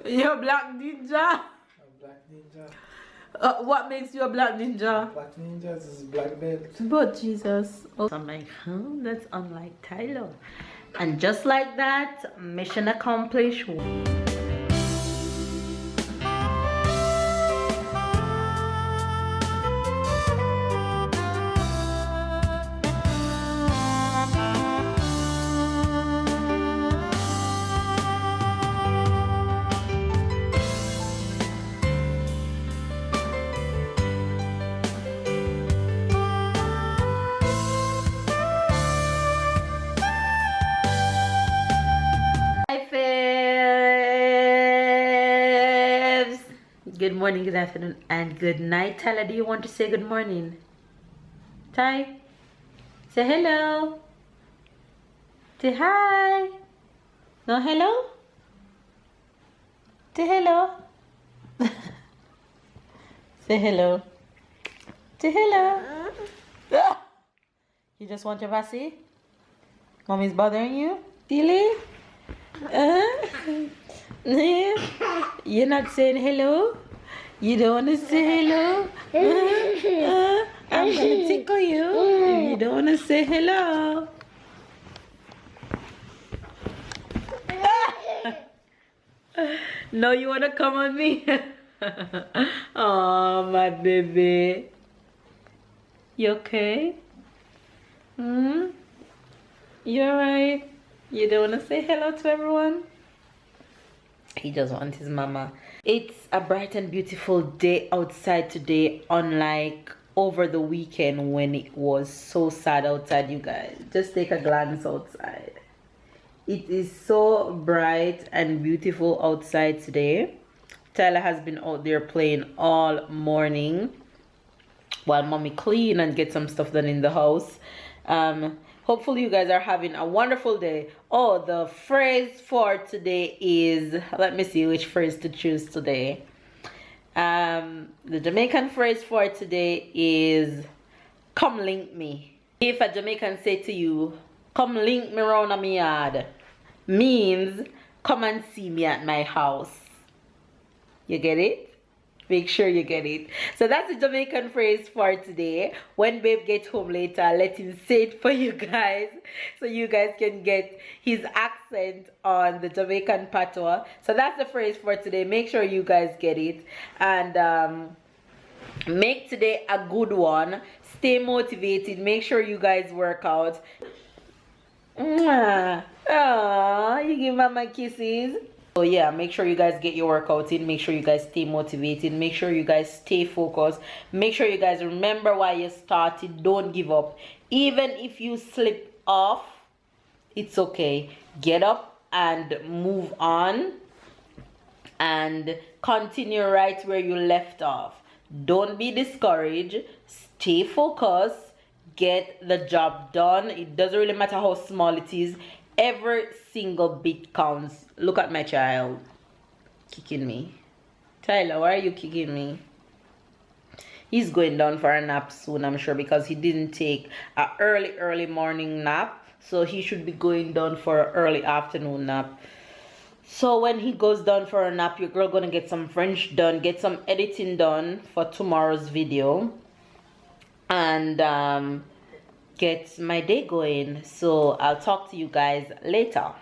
You're a black ninja. A black ninja. What makes you a black ninja? Black ninja is black belt. But Jesus. Oh. I'm like, that's unlike Tyler. And just like that, mission accomplished. Good morning, good afternoon, and good night. Tyler, do you want to say good morning? Ty, say hello. Say hi. No hello? Say hello. Say hello. Say hello. You just want your vaccine? Mommy's bothering you? Silly? You're not saying hello? You don't want to say hello? I'm going to tickle you if you don't want to say hello. No, you want to come on me? Oh, my baby. You okay? You alright? You don't want to say hello to everyone? He just wants his mama. It's a bright and beautiful day outside today, unlike over the weekend when it was so sad outside. You guys, just take a glance outside. It is so bright and beautiful outside today. Tyler has been out there playing all morning while mommy clean and get some stuff done in the house. Hopefully you guys are having a wonderful day. Oh, the phrase for today is, let me see which phrase to choose today. The Jamaican phrase for today is, come link me. If a Jamaican say to you, come link me round a me yard, means come and see me at my house. You get it? Make sure you get it. So that's the Jamaican phrase for today. When babe gets home later, let him say it for you guys, so you guys can get his accent on the Jamaican patois. So that's the phrase for today. Make sure you guys get it, and make today a good one. Stay motivated. Make sure you guys work out. Aww, you give mama kisses. So yeah, make sure you guys get your workout in. Make sure you guys stay motivated. Make sure you guys stay focused. Make sure you guys remember why you started. Don't give up. Even if you slip off, it's okay. Get up and move on and continue right where you left off. Don't be discouraged. Stay focused. Get the job done. It doesn't really matter how small it is. Every single bit counts. Look at my child kicking me. Tyler, why are you kicking me? He's going down for a nap soon, I'm sure, because he didn't take an early morning nap. So he should be going down for an early afternoon nap. So when he goes down for a nap, your girl gonna get some French done, get some editing done for tomorrow's video, and get my day going. So I'll talk to you guys later.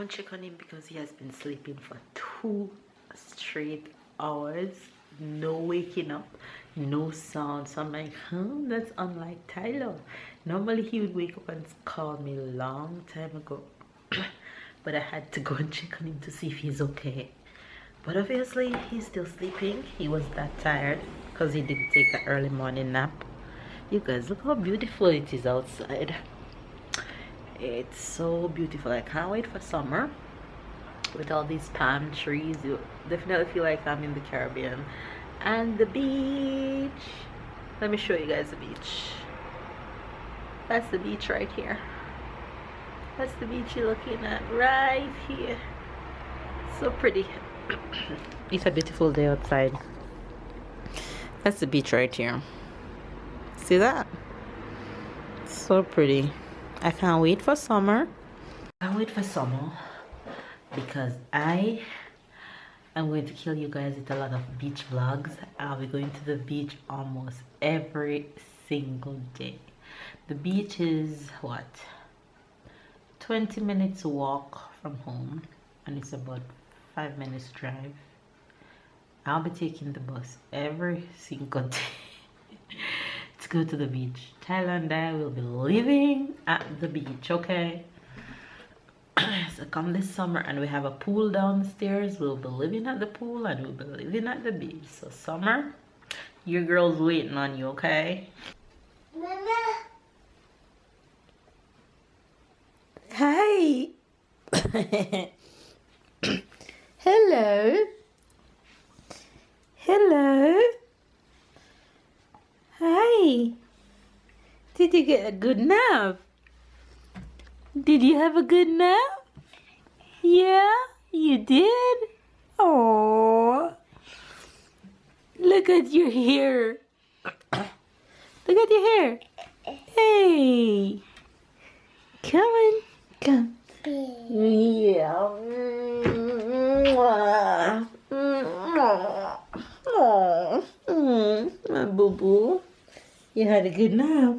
Check on him because he has been sleeping for 2 straight hours, no waking up, no sound. So I'm like, that's unlike Tyler. Normally he would wake up and call me a long time ago. But I had to go and check on him to see if he's okay. But obviously he's still sleeping. He was that tired because he didn't take an early morning nap. You guys, look how beautiful it is outside. It's so beautiful. I can't wait for summer with all these palm trees. You definitely feel like I'm in the Caribbean. And the beach. Let me show you guys the beach. That's the beach right here. That's the beach you're looking at right here. So pretty. It's a beautiful day outside. That's the beach right here. See that? So pretty. I can't wait for summer. I can't wait for summer because I am going to kill you guys with a lot of beach vlogs. I'll be going to the beach almost every single day. The beach is what? 20 minutes walk from home, and it's about 5 minutes drive. I'll be taking the bus every single day to go to the beach. Tyler and I will be living at the beach, okay? So come this summer and we have a pool downstairs. We'll be living at the pool and we'll be living at the beach. So summer, your girl's waiting on you, okay? Mama. Hi. Hello. Hello. Hi. Did you get a good nap? Did you have a good nap? Yeah, you did? Oh. Look at your hair. Look at your hair. Hey. Come on. Come. Yeah. My boo-boo. You had a good nap.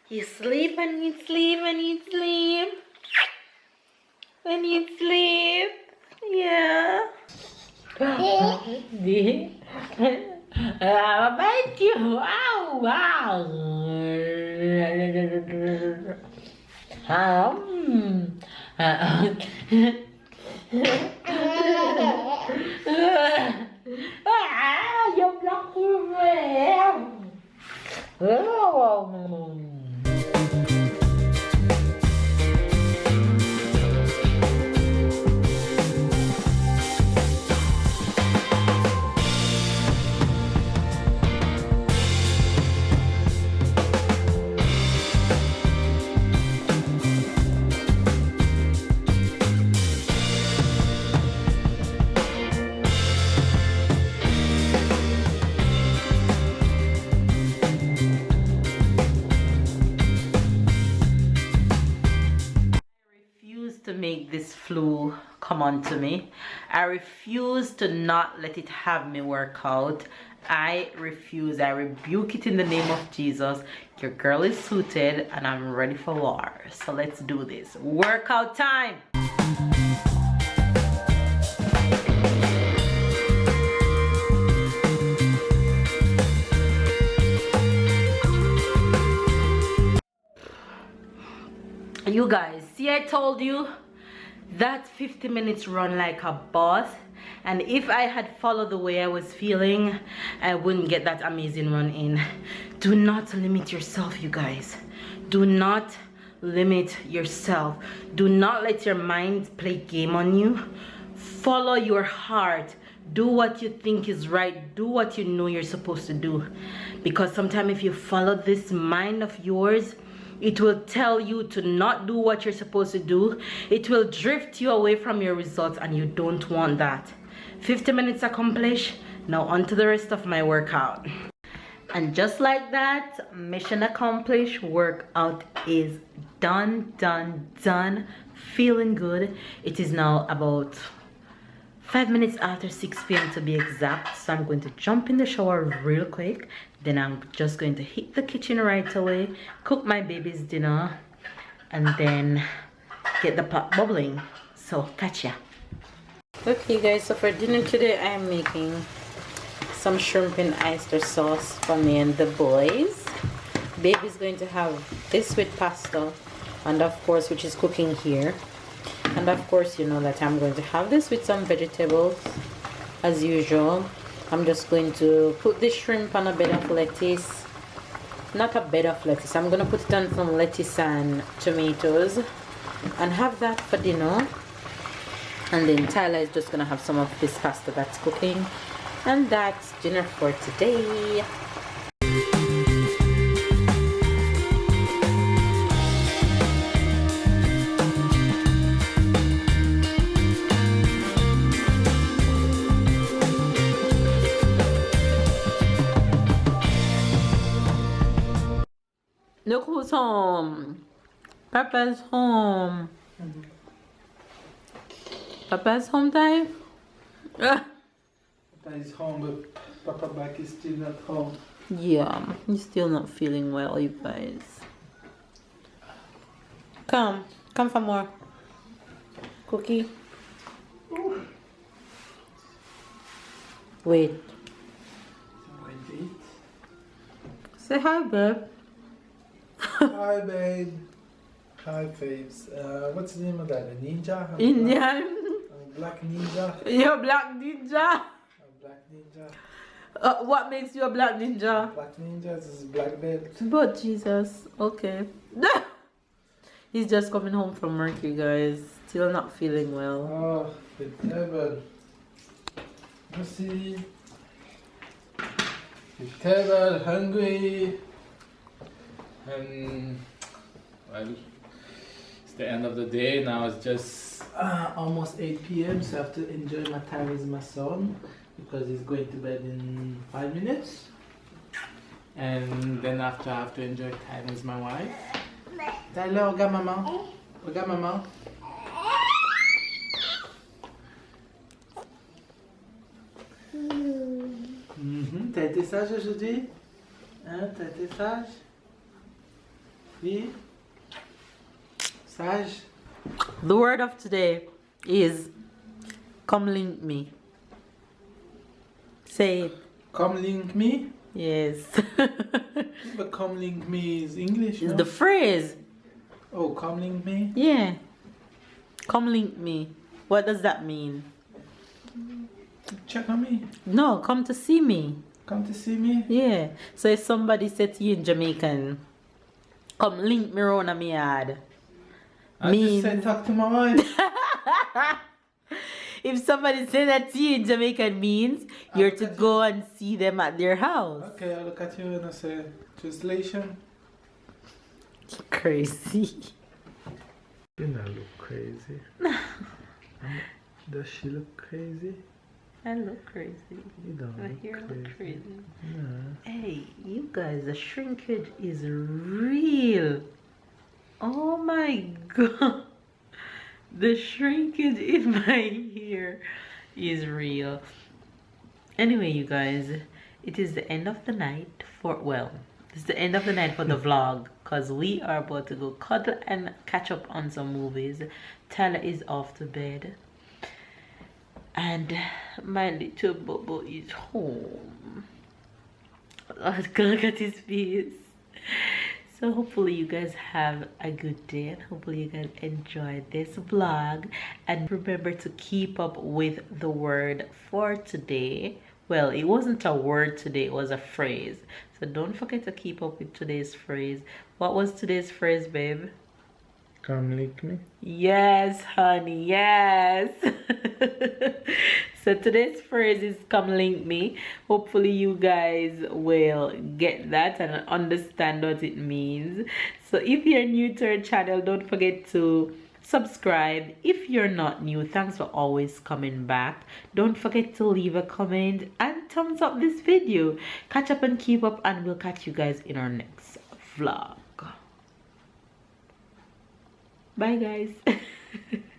You sleep and you sleep and you sleep. When you sleep. Yeah. I'll bite you. Ow, wow. You blocked your way. Oh. To make this flu come on to me. I refuse to not let it have me work out. I refuse. I rebuke it in the name of Jesus. Your girl is suited and I'm ready for war. So let's do this. Workout time. You guys, see, I told you that 50 minutes run like a boss, and if I had followed the way I was feeling, I wouldn't get that amazing run in. Do not limit yourself, you guys. Do not limit yourself. Do not let your mind play game on you. Follow your heart. Do what you think is right. Do what you know you're supposed to do, because sometimes if you follow this mind of yours, it will tell you to not do what you're supposed to do. It will drift you away from your results, and you don't want that. 50 minutes accomplished. Now on to the rest of my workout. And just like that, mission accomplished. Workout is done, done, done. Feeling good. It is now about 5 minutes after 6 p.m. to be exact. So I'm going to jump in the shower real quick. Then I'm just going to hit the kitchen right away, cook my baby's dinner, and then get the pot bubbling. So catch ya. Okay guys, so for dinner today I am making some shrimp in oyster sauce for me and the boys. Baby's going to have this with pasta, and of course, which is cooking here. And of course, you know that I'm going to have this with some vegetables as usual. I'm just going to put the shrimp on a bed of lettuce, not a bed of lettuce. I'm gonna put it on some lettuce and tomatoes and have that for dinner. And then Tyler is just gonna have some of this pasta that's cooking, and that's dinner for today. Look who's home. Papa's home. Papa's home time? Papa is home, but Papa back is still not home. Yeah, he's still not feeling well, you guys. Come for more. Cookie. Wait. Say hi, babe. Hi, babe. Hi, Faves. What's the name of that? A ninja? Indian. Black ninja? You're black ninja. A black ninja? What makes you a black ninja? Black ninja is black belt. But Jesus, okay. He's just coming home from work, you guys. Still not feeling well. Oh, the devil. You see? The devil, hungry. And, well, it's the end of the day. Now it's just almost 8 p.m. So I have to enjoy my time with my son because he's going to bed in 5 minutes. And then after I have to enjoy time with my wife. Tyler, regarde maman. Regarde maman. T'as été sage aujourd'hui? Hein? T'as été sage? Oui? Sage? The word of today is come link me. Say it. Come link me? Yes. But come link me is English, It's no? the phrase. Oh, come link me? Yeah. Come link me. What does that mean? Check on me. No, come to see me. Come to see me? Yeah. So if somebody said to you in Jamaican, come link me round a me yard. I just said talk to my wife. If somebody said that to you in Jamaican means you're to go and see them at their house. Okay, I look at you and I say, translation. Crazy. You don't look crazy. Does she look crazy? I look crazy. You don't My look hair crazy. look crazy. No. Hey, you guys, the shrinkage is real. Oh my god. The shrinkage in my hair is real. Anyway, you guys, it is the end of the night for, well, it's the end of the night for the vlog because we are about to go cuddle and catch up on some movies. Tyler is off to bed. And my little Bobo is home. Look at his face. So hopefully you guys have a good day and hopefully you guys enjoyed this vlog. And remember to keep up with the word for today. Well, it wasn't a word today, it was a phrase. So don't forget to keep up with today's phrase. What was today's phrase, babe? Come link me. Yes, honey, yes. So today's phrase is come link me. Hopefully you guys will get that and understand what it means. So if you're new to our channel, don't forget to subscribe. If you're not new, thanks for always coming back. Don't forget to leave a comment and thumbs up this video. Catch up and keep up, and we'll catch you guys in our next vlog. Bye guys.